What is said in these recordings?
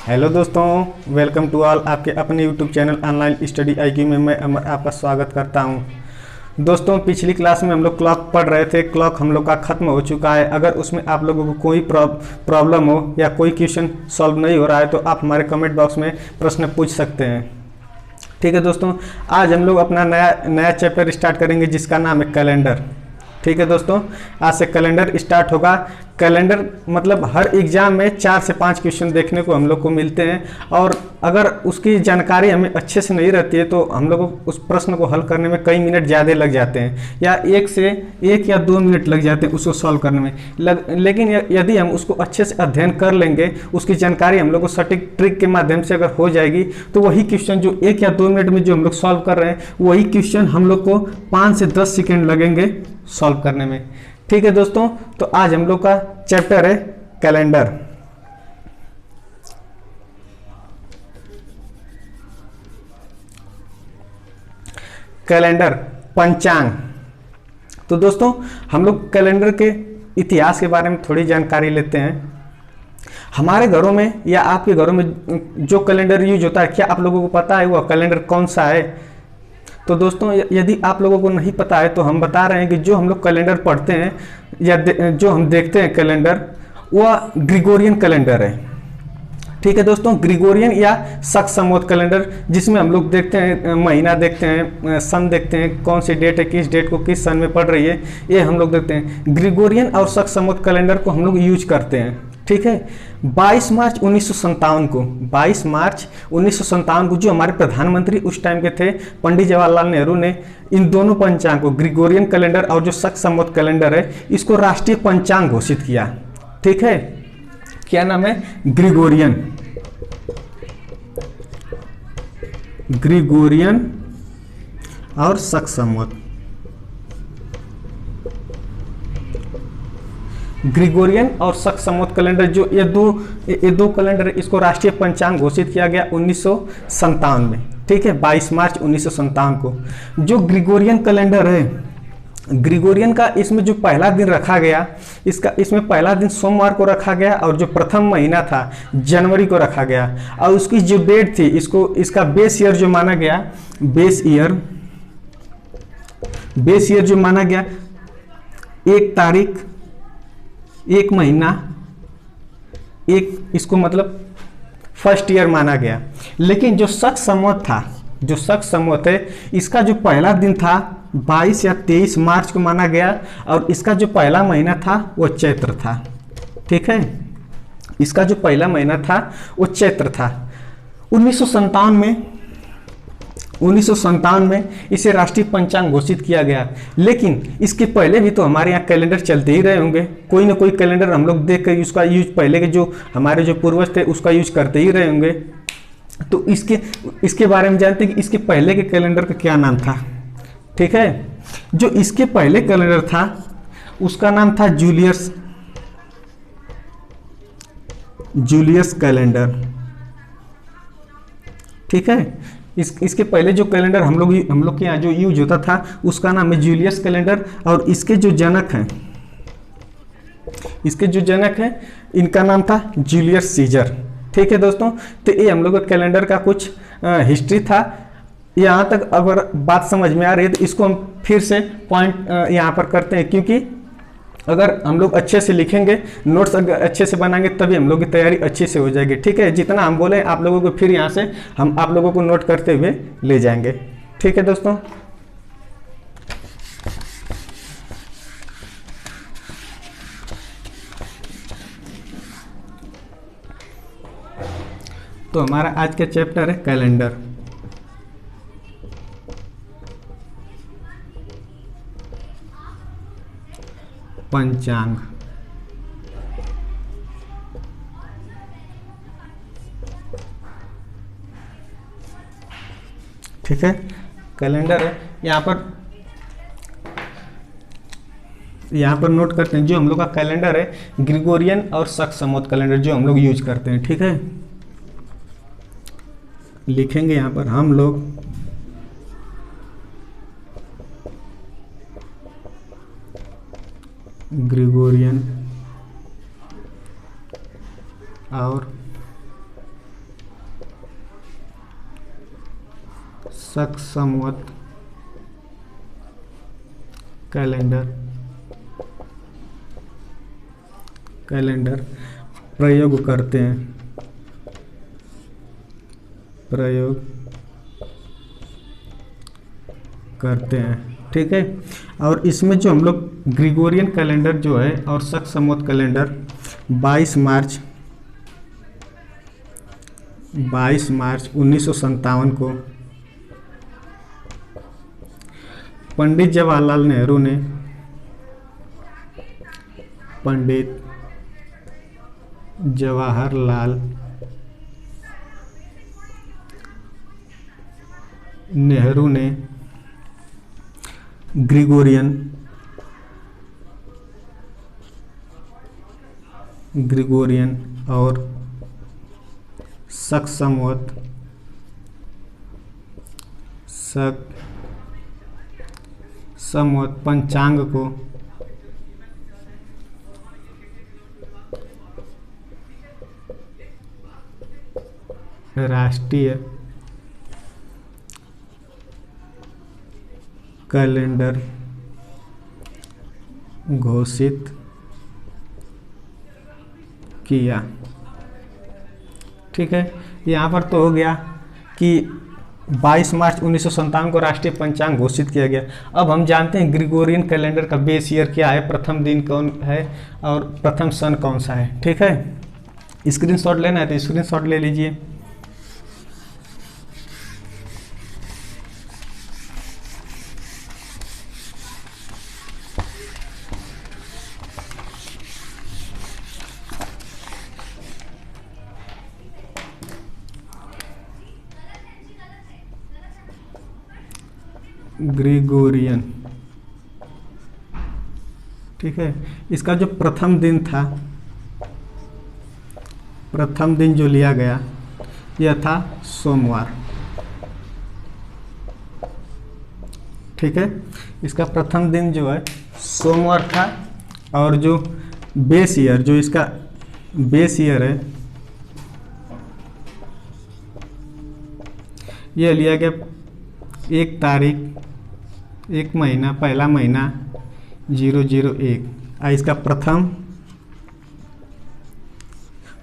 Hello दोस्तों, welcome to all. आपके अपने YouTube channel online study IQ में मैं अमर आपका स्वागत करता हूं। दोस्तों, पिछली क्लास में हम लोग क्लॉक पढ़ रहे थे। क्लॉक हम लोग का ख़त्म हो चुका है। अगर उसमें आप लोगों को कोई प्रॉब्लम हो या कोई क्वेश्चन सॉल्व नहीं हो रहा है तो आप हमारे कमेंट बॉक्स में प्रश्न पूछ सकते हैं। ठीक है दोस्तों, आज हम लोग अपना नया चैप्टर स्टार्ट करेंगे जिसका नाम है कैलेंडर। ठीक है दोस्तों, आज से कैलेंडर स्टार्ट होगा। कैलेंडर मतलब हर एग्जाम में 4 से 5 क्वेश्चन देखने को हम लोग को मिलते हैं, और अगर उसकी जानकारी हमें अच्छे से नहीं रहती है तो हम लोग को उस प्रश्न को हल करने में कई मिनट ज़्यादा लग जाते हैं, या 1 या 2 मिनट लग जाते हैं उसको सॉल्व करने में। लेकिन यदि हम उसको अच्छे से अध्ययन कर लेंगे, उसकी जानकारी हम लोग को सटीक ट्रिक के माध्यम से अगर हो जाएगी तो वही क्वेश्चन जो 1 या 2 मिनट में जो हम लोग सॉल्व कर रहे हैं वही क्वेश्चन हम लोग को 5 से 10 सेकेंड लगेंगे सॉल्व करने में। ठीक है दोस्तों, तो आज हम लोग का चैप्टर है कैलेंडर। कैलेंडर पंचांग। तो दोस्तों, हम लोग कैलेंडर के इतिहास के बारे में थोड़ी जानकारी लेते हैं। हमारे घरों में या आपके घरों में जो कैलेंडर यूज होता है, क्या आप लोगों को पता है वह कैलेंडर कौन सा है? तो दोस्तों, यदि आप लोगों को नहीं पता है तो हम बता रहे हैं कि जो हम लोग कैलेंडर पढ़ते हैं या जो हम देखते हैं कैलेंडर, वह ग्रिगोरियन कैलेंडर है। ठीक है दोस्तों, ग्रिगोरियन या शक संवत कैलेंडर, जिसमें हम लोग देखते हैं महीना देखते हैं, सन देखते हैं, कौन सी डेट है, किस डेट को किस सन में पड़ रही है, ये हम लोग देखते हैं। ग्रिगोरियन और शक संवत कैलेंडर को हम लोग यूज करते हैं। ठीक है, 22 मार्च 1957 को 22 मार्च 1957 को जो हमारे प्रधानमंत्री उस टाइम के थे पंडित जवाहरलाल नेहरू ने इन दोनों पंचांग को, ग्रिगोरियन कैलेंडर और जो शक संवत कैलेंडर है, इसको राष्ट्रीय पंचांग घोषित किया। ठीक है, क्या नाम है? ग्रिगोरियन और शक संवत। ग्रिगोरियन और शक संवत कैलेंडर, जो ये दो कैलेंडर है, इसको राष्ट्रीय पंचांग घोषित किया गया 1957 में। ठीक है, 22 मार्च 1957 को। जो ग्रिगोरियन कैलेंडर है, ग्रिगोरियन का इसमें जो पहला दिन रखा गया, इसमें पहला दिन सोमवार को रखा गया, और जो प्रथम महीना था जनवरी को रखा गया, और उसकी जो डेट थी, इसका बेस ईयर जो माना गया, बेस ईयर जो माना गया, 1 तारीख 1 महीना इसको मतलब फर्स्ट ईयर माना गया। लेकिन जो शक संवत था, जो शक संवत है, इसका जो पहला दिन था 22 या 23 मार्च को माना गया, और इसका जो पहला महीना था वो चैत्र था। ठीक है, इसका जो पहला महीना था वो चैत्र था। 1957 में इसे राष्ट्रीय पंचांग घोषित किया गया। लेकिन इसके पहले भी तो हमारे यहाँ कैलेंडर चलते ही रहे होंगे, कोई ना कोई कैलेंडर हम लोग देख कर उसका यूज, पहले के जो हमारे जो पूर्वज थे उसका यूज करते ही रहे होंगे। तो इसके बारे में जानते हैं कि इसके पहले के कैलेंडर का क्या नाम था। ठीक है, जो इसके पहले कैलेंडर था उसका नाम था जूलियस कैलेंडर। ठीक है, इसके पहले जो कैलेंडर हम लोग के यहाँ जो यूज होता था उसका नाम है जूलियस कैलेंडर, और इसके जो जनक हैं इनका नाम था जूलियस सीजर। ठीक है दोस्तों, तो ये हम लोग का कैलेंडर का कुछ हिस्ट्री था। यहाँ तक अगर बात समझ में आ रही है तो इसको हम फिर से पॉइंट यहाँ पर करते हैं, क्योंकि अगर हम लोग अच्छे से लिखेंगे, नोट्स अगर अच्छे से बनाएंगे, तभी हम लोग की तैयारी अच्छे से हो जाएगी। ठीक है, जितना हम बोले आप लोगों को फिर यहाँ से हम आप लोगों को नोट करते हुए ले जाएंगे। ठीक है दोस्तों, तो हमारा आज का चैप्टर है कैलेंडर। पंचांग। ठीक है, कैलेंडर है। यहाँ पर नोट करते हैं, जो हम लोग का कैलेंडर है ग्रिगोरियन और शक संवत कैलेंडर जो हम लोग यूज करते हैं। ठीक है, लिखेंगे यहाँ पर हम लोग ग्रिगोरियन और शक संवत कैलेंडर प्रयोग करते हैं, ठीक है। और इसमें जो हम लोग ग्रिगोरियन कैलेंडर जो है और शक संवत कैलेंडर 22 मार्च 1957 को पंडित जवाहरलाल नेहरू ने ग्रिगोरियन और शक संवत पंचांग को राष्ट्रीय कैलेंडर घोषित किया, ठीक है। यहाँ पर तो हो गया कि 22 मार्च 1957 को राष्ट्रीय पंचांग घोषित किया गया। अब हम जानते हैं ग्रिगोरियन कैलेंडर का बेस ईयर क्या है, प्रथम दिन कौन है और प्रथम सन कौन सा है, ठीक है। स्क्रीनशॉट लेना है तो स्क्रीनशॉट ले लीजिए। ग्रिगोरियन, ठीक है। इसका जो प्रथम दिन था, प्रथम दिन जो लिया गया यह था सोमवार, ठीक है। इसका प्रथम दिन जो है सोमवार था। और जो बेस ईयर, जो इसका बेस ईयर है, यह लिया गया 1 तारीख 1 महीना, पहला महीना 001। इसका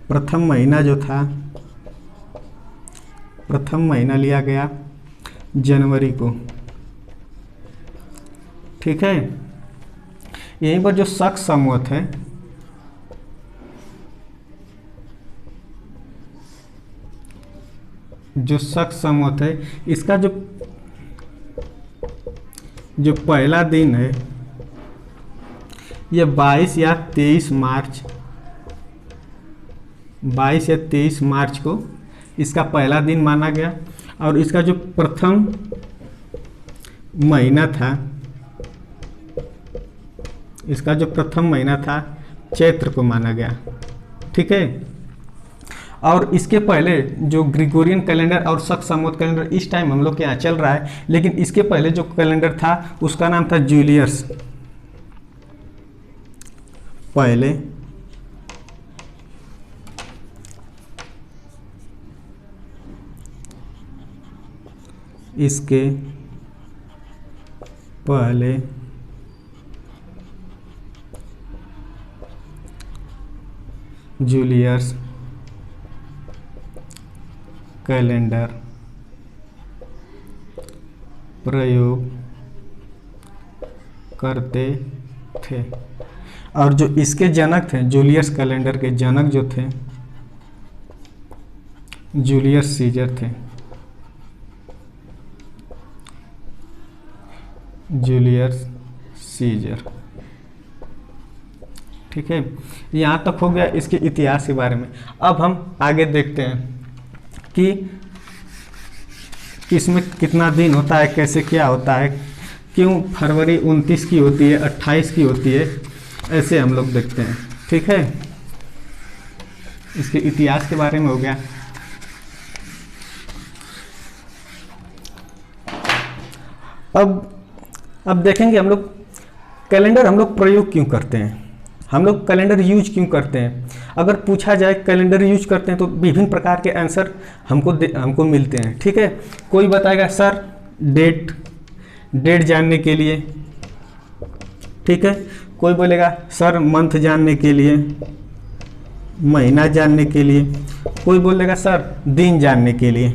प्रथम महीना जो था, प्रथम महीना लिया गया जनवरी को, ठीक है। यहीं पर जो शक संवत है, इसका जो पहला दिन है यह 22 या 23 मार्च को इसका पहला दिन माना गया। और इसका जो प्रथम महीना था, चैत्र को माना गया, ठीक है। और इसके पहले जो ग्रिगोरियन कैलेंडर और शक संवत कैलेंडर इस टाइम हम लोग के यहाँ चल रहा है, लेकिन इसके पहले जो कैलेंडर था उसका नाम था जूलियस। पहले इसके पहले जूलियस कैलेंडर प्रयोग करते थे। और जो इसके जनक थे, जूलियस कैलेंडर के जनक जो थे, जूलियस सीजर थे। जूलियस सीजर, ठीक है। यहाँ तक हो गया इसके इतिहास के बारे में। अब हम आगे देखते हैं कि इसमें कितना दिन होता है, कैसे क्या होता है, क्यों फरवरी 29 की होती है, 28 की होती है, ऐसे हम लोग देखते हैं, ठीक है। इसके इतिहास के बारे में हो गया। अब देखेंगे हम लोग कैलेंडर हम लोग प्रयोग क्यों करते हैं, हम लोग कैलेंडर यूज क्यों करते हैं। अगर पूछा जाए कैलेंडर यूज करते हैं तो विभिन्न प्रकार के आंसर हमको मिलते हैं, ठीक है। कोई बताएगा सर डेट जानने के लिए, ठीक है। कोई बोलेगा सर मंथ जानने के लिए, महीना जानने के लिए, कोई बोलेगा सर दिन जानने के लिए।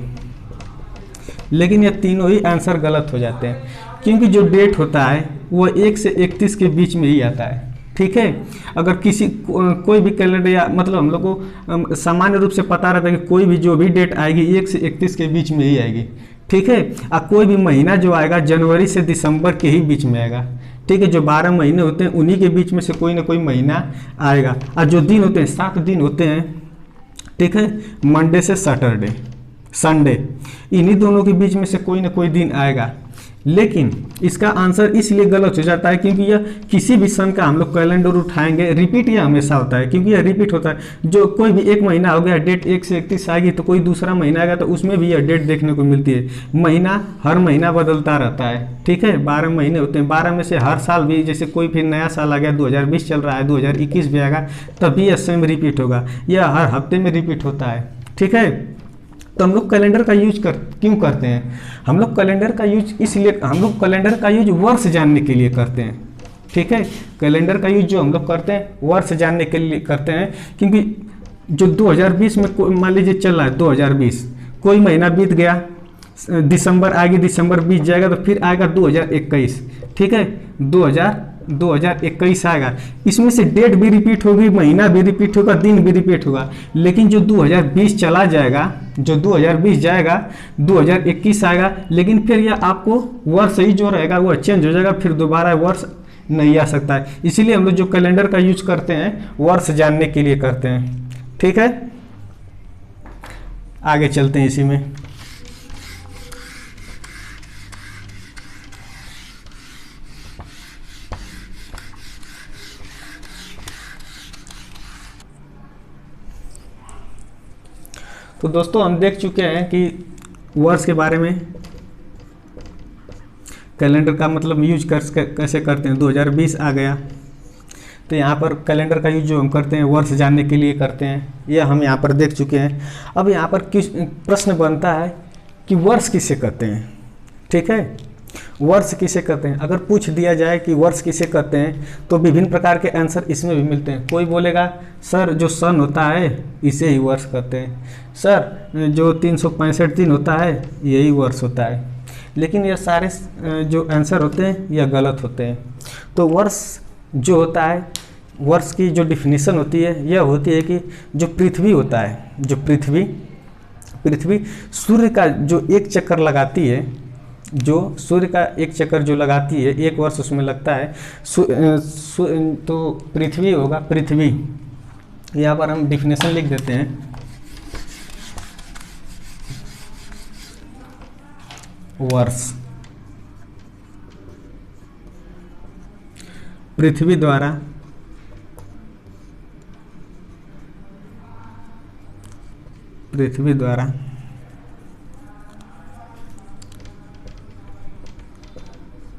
लेकिन ये तीनों ही आंसर गलत हो जाते हैं, क्योंकि जो डेट होता है वो 1 से 31 के बीच में ही आता है, ठीक है। अगर किसी कोई भी कैलेंडर या मतलब हम लोग को सामान्य रूप से पता रहता है कि कोई भी जो भी डेट आएगी 1 से 31 के बीच में ही आएगी, ठीक है। और कोई भी महीना जो आएगा जनवरी से दिसंबर के ही बीच में आएगा, ठीक है। जो 12 महीने होते हैं उन्हीं के बीच में से कोई ना कोई महीना आएगा। और जो दिन होते हैं 7 दिन होते हैं, ठीक है, मंडे से सैटरडे, संडे, इन्हीं दोनों के बीच में से कोई ना कोई दिन आएगा। लेकिन इसका आंसर इसलिए गलत हो जाता है क्योंकि यह किसी भी सन का हम लोग कैलेंडर उठाएंगे, रिपीट यह हमेशा होता है, क्योंकि यह रिपीट होता है। जो कोई भी एक महीना हो गया, डेट 1 से 31 आएगी, तो कोई दूसरा महीना आएगा तो उसमें भी यह डेट देखने को मिलती है। महीना हर महीना बदलता रहता है, ठीक है। 12 महीने होते हैं, 12 में से हर साल भी जैसे कोई फिर नया साल आ गया, 2020 चल रहा है, 2021 भी आएगा, तभी यह सेम रिपीट होगा। यह हर हफ्ते में रिपीट होता है, ठीक है। तो हम लोग कैलेंडर का यूज क्यों करते हैं? हम लोग कैलेंडर का यूज इसलिए, हम लोग कैलेंडर का यूज वर्ष जानने के लिए करते हैं, ठीक है। कैलेंडर का यूज जो हम लोग करते हैं वर्ष जानने के लिए करते हैं, क्योंकि जो 2020 में मान लीजिए चल रहा है 2020, कोई महीना बीत गया, दिसंबर आएगी, दिसंबर बीत जाएगा, तो फिर आएगा 2021, ठीक है, 2021 आएगा। इसमें से डेट भी रिपीट होगी, महीना भी रिपीट होगा, दिन भी रिपीट होगा। लेकिन जो 2020 चला जाएगा, जो 2020 जाएगा, 2021 आएगा, लेकिन फिर यह आपको वर्ष ही जो रहेगा वो चेंज हो जाएगा, फिर दोबारा वर्ष नहीं आ सकता है। इसीलिए हम लोग जो कैलेंडर का यूज करते हैं वर्ष जानने के लिए करते हैं, ठीक है। आगे चलते हैं इसी में। तो दोस्तों हम देख चुके हैं कि वर्ष के बारे में, कैलेंडर का मतलब यूज कैसे करते हैं। 2020 आ गया तो यहाँ पर कैलेंडर का यूज जो हम करते हैं वर्ष जानने के लिए करते हैं, यह हम यहाँ पर देख चुके हैं। अब यहाँ पर किस प्रश्न बनता है कि वर्ष किसे कहते हैं, ठीक है, वर्ष किसे कहते हैं। अगर पूछ दिया जाए कि वर्ष किसे कहते हैं तो विभिन्न प्रकार के आंसर इसमें भी मिलते हैं। कोई बोलेगा सर जो सन होता है इसे ही वर्ष कहते हैं, सर जो 365 दिन होता है यही वर्ष होता है। लेकिन ये सारे जो आंसर होते हैं यह गलत होते हैं। तो वर्ष जो होता है, वर्ष की जो डिफिनीशन होती है यह होती है कि जो पृथ्वी होता है, जो पृथ्वी सूर्य का जो एक चक्कर लगाती है, जो सूर्य का एक चक्कर जो लगाती है, एक वर्ष उसमें लगता है। तो पृथ्वी होगा, पृथ्वी, यहाँ पर हम डिफिनेशन लिख देते हैं, वर्ष पृथ्वी द्वारा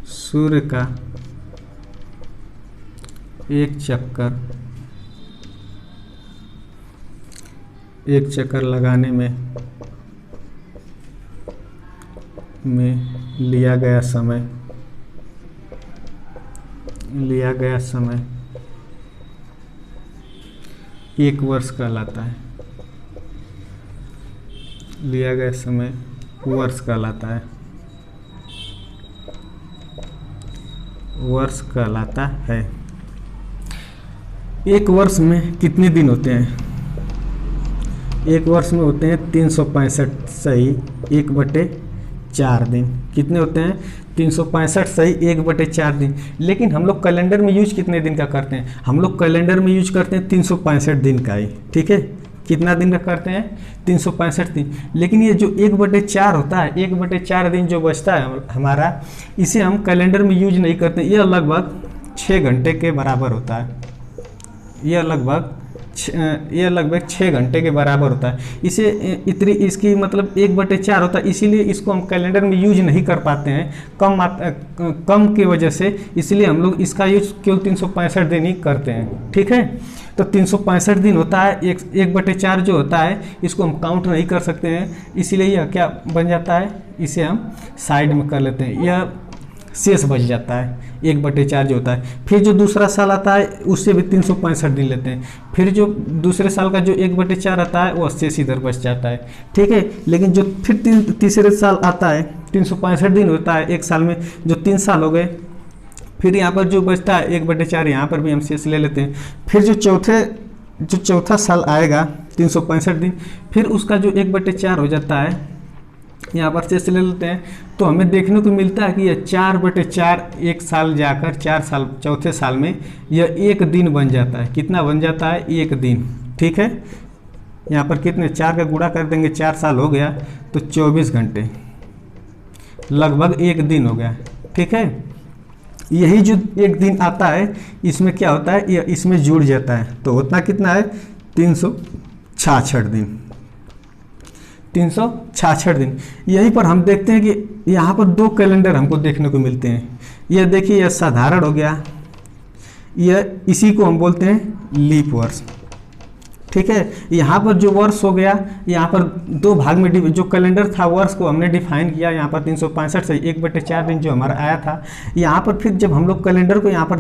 सूर्य का एक चक्कर लगाने में लिया गया समय एक वर्ष कहलाता है। लिया गया समय वर्ष कहलाता है, वर्ष कहलाता है। एक वर्ष में कितने दिन होते हैं? एक वर्ष में होते हैं 365 सही 1/4 दिन। कितने होते हैं? 365 सही 1/4 दिन। लेकिन हम लोग कैलेंडर में यूज कितने दिन का करते हैं? हम लोग कैलेंडर में यूज करते हैं 365 दिन का ही, ठीक है। कितना दिन का करते हैं? 365 दिन। लेकिन ये जो 1/4 होता है, 1/4 दिन जो बचता है हमारा, इसे हम कैलेंडर में यूज नहीं करते। यह लगभग 6 घंटे के बराबर होता है। यह लगभग 6 घंटे के बराबर होता है। इसे इसकी मतलब 1/4 होता है, इसीलिए इसको हम कैलेंडर में यूज नहीं कर पाते हैं, कम की वजह से। इसलिए हम लोग इसका यूज केवल 365 दिन ही करते हैं, ठीक है। तो 365 दिन होता है, 1/4 जो होता है इसको हम काउंट नहीं कर सकते हैं, इसीलिए यह क्या बन जाता है, इसे हम साइड में कर लेते हैं, यह शेष बच जाता है 1/4 जो होता है। फिर जो दूसरा साल आता है उससे भी 365 दिन लेते हैं, फिर जो दूसरे साल का जो 1/4 आता है वो शेष इधर बच जाता है, ठीक है। लेकिन जो फिर तीसरे साल आता है 365 दिन होता है एक साल में, जो 3 साल हो गए, फिर यहाँ पर जो बचता है 1/4 यहाँ पर भी हम शेष ले लेते हैं। फिर जो चौथा साल आएगा 365 दिन, फिर उसका जो 1/4 हो जाता है यहाँ पर शेष ले लेते हैं, तो हमें देखने को मिलता है कि यह 4/4 एक साल जाकर 4 साल चौथे साल में यह 1 दिन बन जाता है। कितना बन जाता है, 1 दिन, ठीक है। यहाँ पर कितने 4 का गुणा कर देंगे, 4 साल हो गया तो 24 घंटे, लगभग 1 दिन हो गया, ठीक है। यही जो 1 दिन आता है इसमें क्या होता है, यह इसमें जुड़ जाता है, तो उतना कितना है 366 दिन, 366 दिन। यहीं पर हम देखते हैं कि यहाँ पर 2 कैलेंडर हमको देखने को मिलते हैं। यह देखिए, यह साधारण हो गया, यह इसी को हम बोलते हैं लीप वर्ष, ठीक है। यहाँ पर जो वर्ष हो गया, यहाँ पर 2 भाग में जो कैलेंडर था वर्ष को हमने डिफाइन किया, यहाँ पर 365 से 1/4 दिन जो हमारा आया था। यहाँ पर फिर जब हम लोग कैलेंडर को यहाँ पर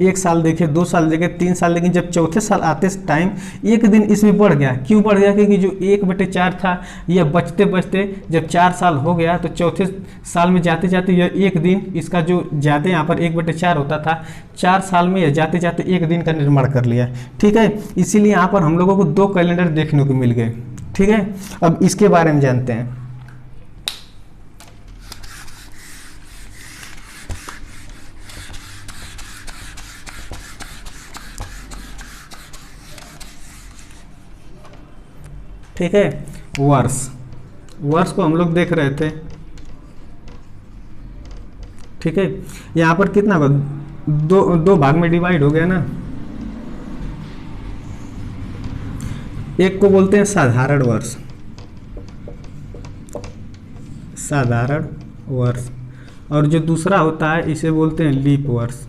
1 साल देखे, 2 साल देखे, 3 साल, लेकिन जब चौथे साल आते टाइम 1 दिन इसमें बढ़ गया। क्यों बढ़ गया, क्योंकि जो 1/4 था यह बचते बचते जब 4 साल हो गया तो चौथे साल में जाते जाते यह 1 दिन इसका जो जाते यहाँ पर 1/4 होता था, 4 साल में यह जाते जाते 1 दिन का निर्माण कर लिया, ठीक है। इसीलिए यहाँ पर हम लोगों को 2 कैलेंडर देखने को मिल गए, ठीक है। अब इसके बारे में जानते हैं। ठीक है, वर्ष को हम लोग देख रहे थे, ठीक है। यहाँ पर कितना दो भाग में डिवाइड हो गया ना। एक को बोलते हैं साधारण वर्ष, साधारण वर्ष, और जो दूसरा होता है इसे बोलते हैं लीप वर्ष,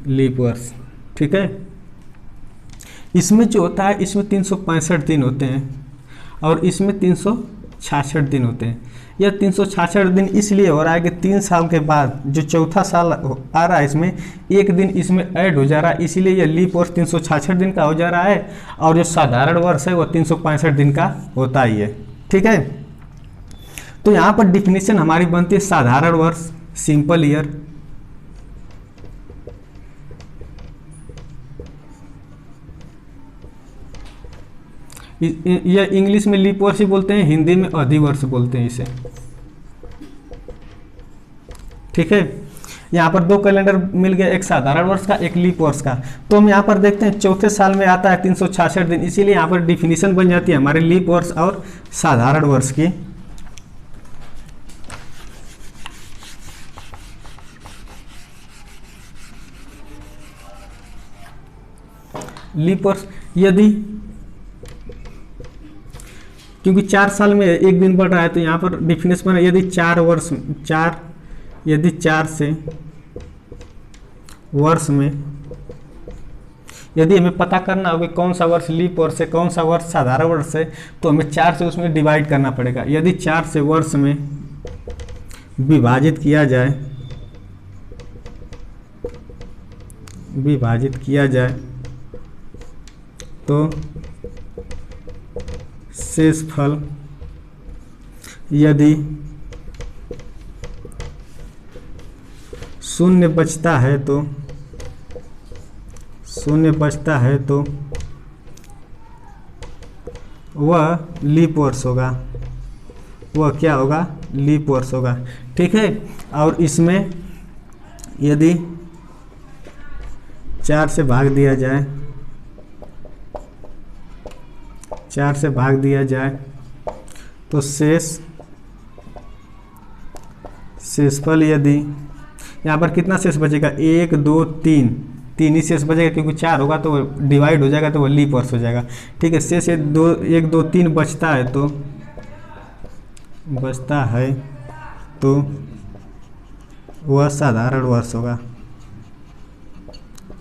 लीप वर्ष, ठीक है। इसमें जो होता है इसमें 365 दिन होते हैं और इसमें 366 दिन होते हैं। यह 366 दिन इसलिए हो रहा है कि 3 साल के बाद जो चौथा साल आ रहा है इसमें 1 दिन इसमें ऐड हो जा रहा है, इसीलिए यह लीप वर्ष 366 दिन का हो जा रहा है, और जो साधारण वर्ष है वो 365 दिन का होता ही है, ठीक है। तो यहाँ पर डिफिनीशन हमारी बनती है साधारण वर्ष, सिंपल ईयर, यह इंग्लिश में लीप वर्ष ही बोलते हैं, हिंदी में अधिवर्ष बोलते हैं इसे, ठीक है। यहाँ पर 2 कैलेंडर मिल गया, एक साधारण वर्ष का, एक लीप वर्ष का। तो हम यहाँ पर देखते हैं चौथे साल में आता है 366 दिन, इसीलिए यहाँ पर डिफिनीशन बन जाती है हमारे लीप वर्ष और साधारण वर्ष की। लीप वर्ष यदि, क्योंकि 4 साल में 1 दिन बढ़ रहा है तो यहाँ पर डिफिनेशन बना, यदि 4 से वर्ष में, यदि हमें पता करना हो कि कौन सा वर्ष लीप वर्ष है, कौन सा वर्ष साधारण वर्ष है, तो हमें 4 से उसमें डिवाइड करना पड़ेगा। यदि 4 से वर्ष में विभाजित किया जाए तो शेषफल यदि 0 बचता है तो वह लीप वर्ष होगा, वह क्या होगा, लीप वर्ष होगा, ठीक है। और इसमें यदि 4 से भाग दिया जाए तो शेषफल यदि, यहाँ पर कितना शेष बचेगा, 1 2 3 ही शेष बचेगा, क्योंकि 4 होगा तो वो डिवाइड हो जाएगा तो वो लीप वर्ष हो जाएगा, ठीक है। शेष 1 2 3 बचता है तो वह साधारण वर्ष होगा,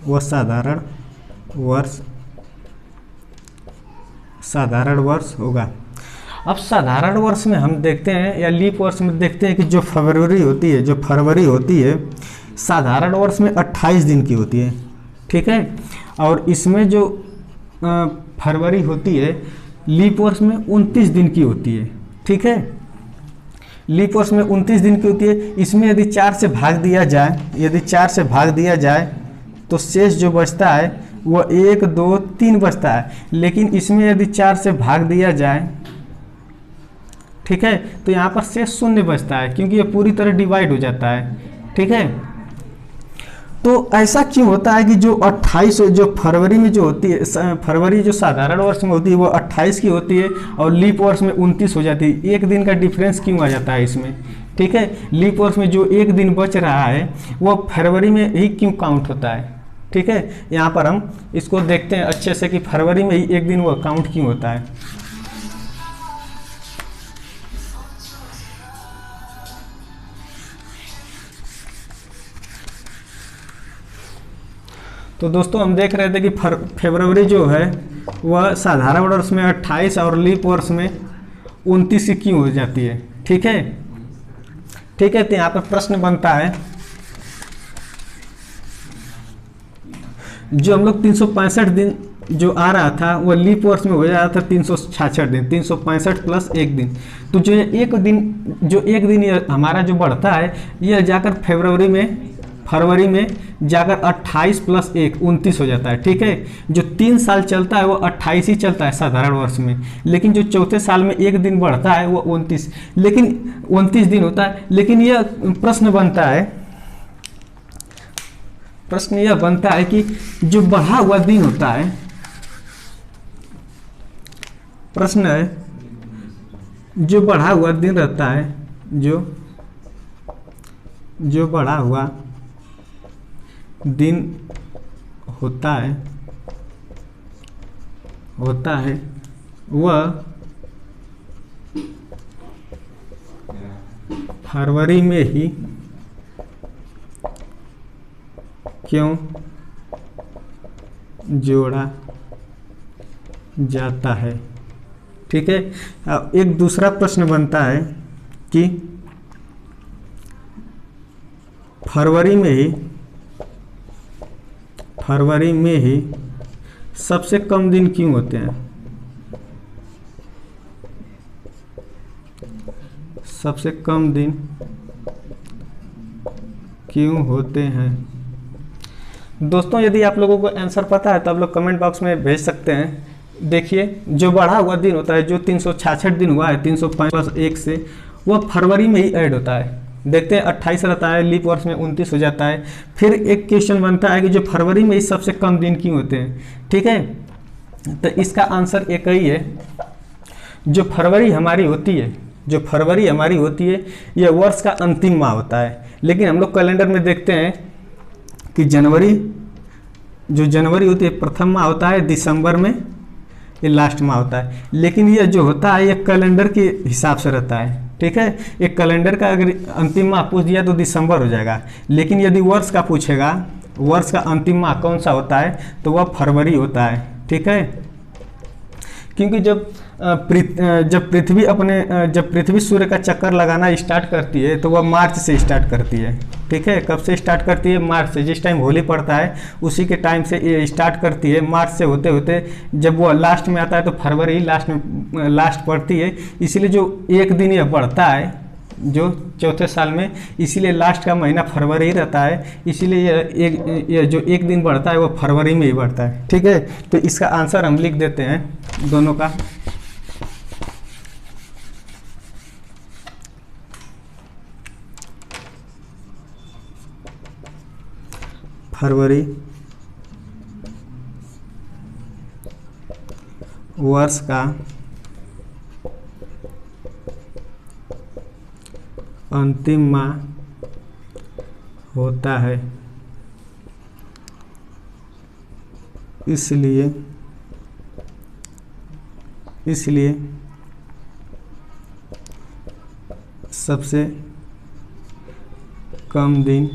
वह साधारण वर्ष होगा। अब साधारण वर्ष में हम देखते हैं या लीप वर्ष में देखते हैं कि जो फरवरी होती है साधारण वर्ष में 28 दिन की होती है, ठीक है। और इसमें जो फरवरी होती है लीप वर्ष में 29 दिन की होती है, ठीक है। लीप वर्ष में 29 दिन की होती है। इसमें यदि 4 से भाग दिया जाए तो शेष जो बचता है वो 1 2 3 बचता है। लेकिन इसमें यदि 4 से भाग दिया जाए, ठीक है, तो यहाँ पर शेष 0 बचता है क्योंकि ये पूरी तरह डिवाइड हो जाता है, ठीक है। तो ऐसा क्यों होता है कि जो 28 जो फरवरी में जो होती है, फरवरी जो साधारण वर्ष में होती है वो 28 की होती है और लीप वर्ष में 29 हो जाती है। एक दिन का डिफरेंस क्यों आ जाता है इसमें, ठीक है। लीप वर्ष में जो एक दिन बच रहा है वो फरवरी में ही क्यों काउंट होता है, ठीक है। यहाँ पर हम इसको देखते हैं अच्छे से कि फरवरी में ही एक दिन वो काउंट क्यों होता है। तो दोस्तों हम देख रहे थे कि फरवरी जो है वह साधारण वर्ष में 28 और लीप वर्ष में 29 की क्यों हो जाती है, ठीक है। ठीक है, तो यहाँ पर प्रश्न बनता है जो हम लोग 365 दिन जो आ रहा था वो लीप वर्ष में हो जा रहा था 366 दिन, 365 प्लस 1 दिन। तो जो एक दिन ये हमारा जो बढ़ता है यह जाकर फरवरी में जाकर 28 प्लस 1 29 हो जाता है, ठीक है। जो 3 साल चलता है वो 28 ही चलता है साधारण वर्ष में, लेकिन जो चौथे साल में एक दिन बढ़ता है वो 29 दिन होता है। लेकिन यह प्रश्न यह बनता है कि जो बढ़ा हुआ दिन होता है, प्रश्न है जो बढ़ा हुआ दिन रहता है, जो बढ़ा हुआ दिन होता है वह फरवरी में ही क्यों जोड़ा जाता है, ठीक है। अब एक दूसरा प्रश्न बनता है कि फरवरी में ही सबसे कम दिन क्यों होते हैं, सबसे कम दिन क्यों होते हैं। दोस्तों यदि आप लोगों को आंसर पता है तो आप लोग कमेंट बॉक्स में भेज सकते हैं। देखिए जो बढ़ा हुआ दिन होता है, जो 366 दिन हुआ है 305 प्लस 1 से, वह फरवरी में ही ऐड होता है। देखते हैं 28 रहता है, लीप वर्ष में 29 हो जाता है। फिर एक क्वेश्चन बनता है कि जो फरवरी में ही सबसे कम दिन क्यों होते हैं, ठीक है। तो इसका आंसर एक ही है, जो फरवरी हमारी होती है यह वर्ष का अंतिम माह होता है। लेकिन हम लोग कैलेंडर में देखते हैं कि जनवरी होती है प्रथम माह होता है, दिसंबर में ये लास्ट माह होता है। लेकिन ये जो होता है ये कैलेंडर के हिसाब से रहता है, ठीक है। एक कैलेंडर का अगर अंतिम माह पूछ दिया तो दिसंबर हो जाएगा। लेकिन यदि वर्ष का पूछेगा, वर्ष का अंतिम माह कौन सा होता है, तो वह फरवरी होता है, ठीक है। क्योंकि जब पृथ्वी सूर्य का चक्कर लगाना स्टार्ट करती है तो वह मार्च से स्टार्ट करती है, ठीक है। कब से स्टार्ट करती है? मार्च से। जिस टाइम होली पड़ता है उसी के टाइम से ये स्टार्ट करती है। मार्च से होते होते जब वो लास्ट में आता है तो फरवरी ही लास्ट पड़ती है। इसीलिए जो एक दिन ये बढ़ता है जो चौथे साल में, इसीलिए लास्ट का महीना फरवरी ही रहता है। इसीलिए ये जो एक दिन बढ़ता है वो फरवरी में ही बढ़ता है, ठीक है। तो इसका आंसर हम लिख देते हैं दोनों का। फरवरी वर्ष का अंतिम माह होता है, इसलिए सबसे कम दिन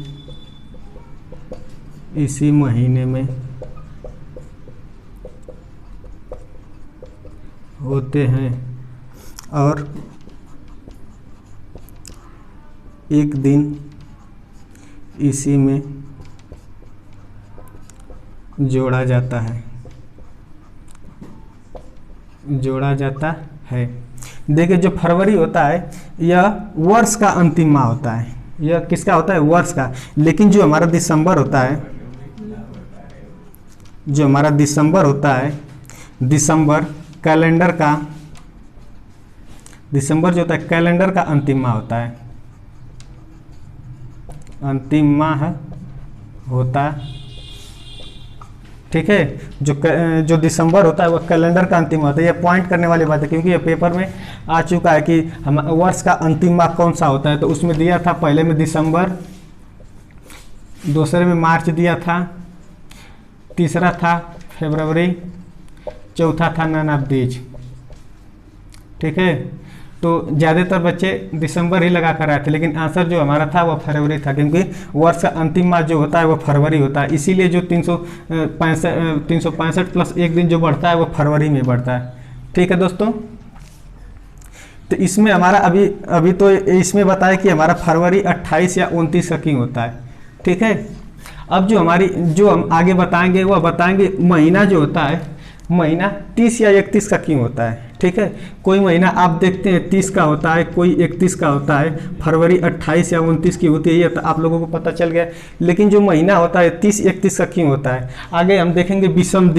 इसी महीने में होते हैं और एक दिन इसी में जोड़ा जाता है। देखिए जो फरवरी होता है यह वर्ष का अंतिम माह होता है। यह किसका होता है? वर्ष का। लेकिन जो हमारा दिसंबर होता है, दिसंबर कैलेंडर का, दिसंबर जो होता है कैलेंडर का अंतिम माह होता है। अंतिम माह होता, ठीक है। जो दिसंबर होता है वह कैलेंडर का अंतिम होता है। यह पॉइंट करने वाली बात है क्योंकि यह पेपर में आ चुका है कि हम वर्ष का अंतिम माह कौन सा होता है। तो उसमें दिया था पहले में दिसंबर, दूसरे में मार्च दिया था, तीसरा था फरवरी, चौथा था नन ऑफ दीज, ठीक है। तो ज़्यादातर बच्चे दिसंबर ही लगा कर आए थे, लेकिन आंसर जो हमारा था वो फरवरी था क्योंकि वर्ष का अंतिम माह जो होता है वो फरवरी होता है। इसीलिए जो 365 प्लस एक दिन जो बढ़ता है वो फरवरी में बढ़ता है, ठीक है दोस्तों। तो इसमें हमारा अभी तो इसमें बताया कि हमारा फरवरी 28 या 29 का क्यों होता है, ठीक है। अब जो हम आगे बताएंगे वह बताएंगे महीना जो होता है, महीना 30 या 31 का क्यों होता है, ठीक है। कोई महीना आप देखते हैं 30 का होता है, कोई 31 का होता है, फरवरी 28 या 29 की होती है, ये तो आप लोगों को पता चल गया। लेकिन जो महीना होता है 30-31 का क्यों होता है, आगे हम देखेंगे। विषम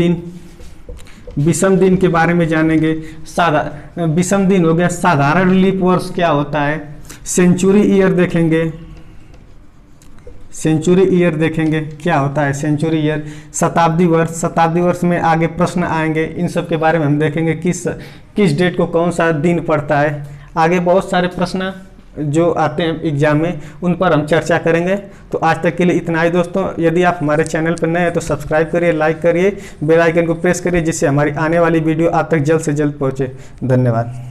दिन के बारे में जानेंगे। विषम दिन हो गया। साधारण लीप वर्ष क्या होता है, सेंचुरी ईयर देखेंगे। सेंचुरी ईयर देखेंगे क्या होता है सेंचुरी ईयर। शताब्दी वर्ष में आगे प्रश्न आएंगे, इन सब के बारे में हम देखेंगे किस डेट को कौन सा दिन पड़ता है। आगे बहुत सारे प्रश्न जो आते हैं एग्जाम में उन पर हम चर्चा करेंगे। तो आज तक के लिए इतना ही दोस्तों। यदि आप हमारे चैनल पर नए हैं तो सब्सक्राइब करिए, लाइक करिए, बेल आइकन को प्रेस करिए जिससे हमारी आने वाली वीडियो आप तक जल्द से जल्द पहुँचे। धन्यवाद।